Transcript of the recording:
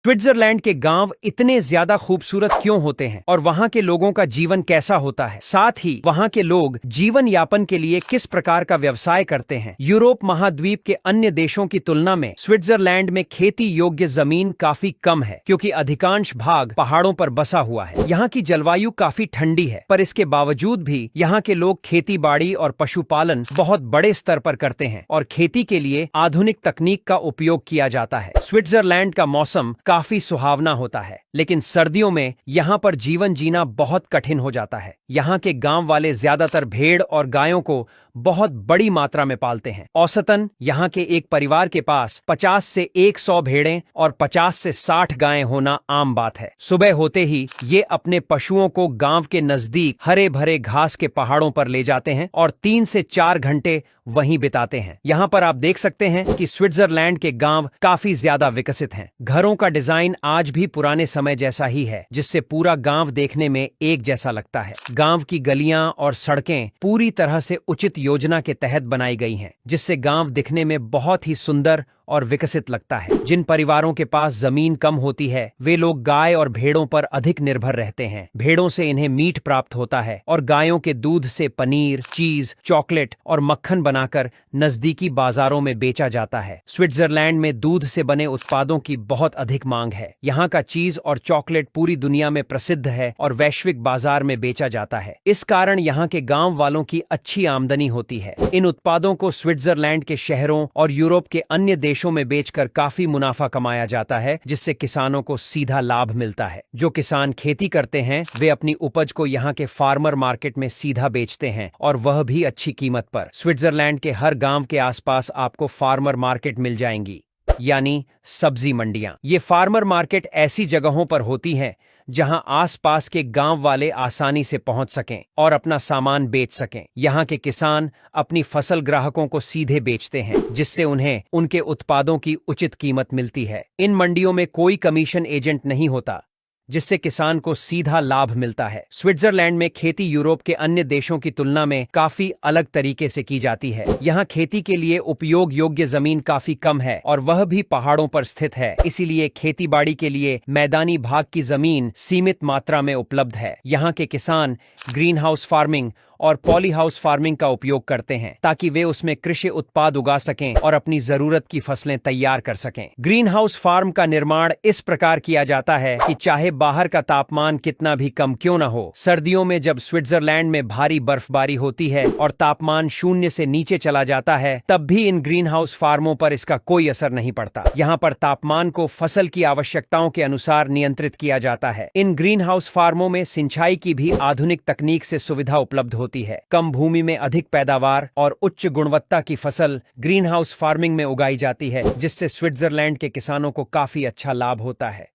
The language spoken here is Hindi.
स्विट्जरलैंड के गांव इतने ज्यादा खूबसूरत क्यों होते हैं और वहां के लोगों का जीवन कैसा होता है, साथ ही वहां के लोग जीवन यापन के लिए किस प्रकार का व्यवसाय करते हैं। यूरोप महाद्वीप के अन्य देशों की तुलना में स्विट्जरलैंड में खेती योग्य जमीन काफी कम है, क्योंकि अधिकांश भाग पहाड़ों पर बसा हुआ है। यहाँ की जलवायु काफी ठंडी है, पर इसके बावजूद भी यहाँ के लोग खेती बाड़ी और पशुपालन बहुत बड़े स्तर पर करते हैं और खेती के लिए आधुनिक तकनीक का उपयोग किया जाता है। स्विट्जरलैंड का मौसम काफी सुहावना होता है, लेकिन सर्दियों में यहाँ पर जीवन जीना बहुत कठिन हो जाता है। यहाँ के गांव वाले ज्यादातर भेड़ और गायों को बहुत बड़ी मात्रा में पालते हैं। औसतन यहाँ के एक परिवार के पास 50 से 100 भेड़ें और 50 से 60 गायें होना आम बात है। सुबह होते ही ये अपने पशुओं को गांव के नजदीक हरे भरे घास के पहाड़ों पर ले जाते हैं और 3 से 4 घंटे वहीं बिताते हैं। यहाँ पर आप देख सकते हैं कि स्विट्जरलैंड के गांव काफी ज्यादा विकसित हैं। घरों का डिजाइन आज भी पुराने समय जैसा ही है, जिससे पूरा गांव देखने में एक जैसा लगता है। गांव की गलियां और सड़कें पूरी तरह से उचित योजना के तहत बनाई गई हैं, जिससे गांव दिखने में बहुत ही सुंदर और विकसित लगता है। जिन परिवारों के पास जमीन कम होती है, वे लोग गाय और भेड़ों पर अधिक निर्भर रहते हैं। भेड़ों से इन्हें मीट प्राप्त होता है और गायों के दूध से पनीर, चीज, चॉकलेट और मक्खन बनाकर नजदीकी बाजारों में बेचा जाता है। स्विट्जरलैंड में दूध से बने उत्पादों की बहुत अधिक मांग है। यहाँ का चीज और चॉकलेट पूरी दुनिया में प्रसिद्ध है और वैश्विक बाजार में बेचा जाता है। इस कारण यहाँ के गांव वालों की अच्छी आमदनी होती है। इन उत्पादों को स्विट्जरलैंड के शहरों और यूरोप के अन्य देशों में बेचकर काफी मुनाफा कमाया जाता है, जिससे किसानों को सीधा लाभ मिलता है। जो किसान खेती करते हैं, वे अपनी उपज को यहाँ के फार्मर मार्केट में सीधा बेचते हैं, और वह भी अच्छी कीमत पर। स्विट्जरलैंड के हर गांव के आसपास आपको फार्मर मार्केट मिल जाएंगी, यानी सब्जी मंडियां। ये फार्मर मार्केट ऐसी जगहों पर होती हैं जहां आसपास के गांव वाले आसानी से पहुंच सकें और अपना सामान बेच सकें। यहां के किसान अपनी फसल ग्राहकों को सीधे बेचते हैं, जिससे उन्हें उनके उत्पादों की उचित कीमत मिलती है। इन मंडियों में कोई कमीशन एजेंट नहीं होता, जिससे किसान को सीधा लाभ मिलता है। स्विट्जरलैंड में खेती यूरोप के अन्य देशों की तुलना में काफी अलग तरीके से की जाती है। यहाँ खेती के लिए उपयोग योग्य जमीन काफी कम है और वह भी पहाड़ों पर स्थित है, इसीलिए खेती बाड़ी के लिए मैदानी भाग की जमीन सीमित मात्रा में उपलब्ध है। यहाँ के किसान ग्रीन हाउस फार्मिंग और पॉली हाउस फार्मिंग का उपयोग करते हैं, ताकि वे उसमें कृषि उत्पाद उगा सकें और अपनी जरूरत की फसलें तैयार कर सकें। ग्रीन हाउस फार्म का निर्माण इस प्रकार किया जाता है कि चाहे बाहर का तापमान कितना भी कम क्यों न हो, सर्दियों में जब स्विट्जरलैंड में भारी बर्फबारी होती है और तापमान 0 से नीचे चला जाता है, तब भी इन ग्रीन हाउस फार्मों पर इसका कोई असर नहीं पड़ता। यहाँ पर तापमान को फसल की आवश्यकताओं के अनुसार नियंत्रित किया जाता है। इन ग्रीन हाउस फार्मों में सिंचाई की भी आधुनिक तकनीक से सुविधा उपलब्ध होती है। कम भूमि में अधिक पैदावार और उच्च गुणवत्ता की फसल ग्रीन हाउस फार्मिंग में उगाई जाती है, जिससे स्विट्जरलैंड के किसानों को काफी अच्छा लाभ होता है।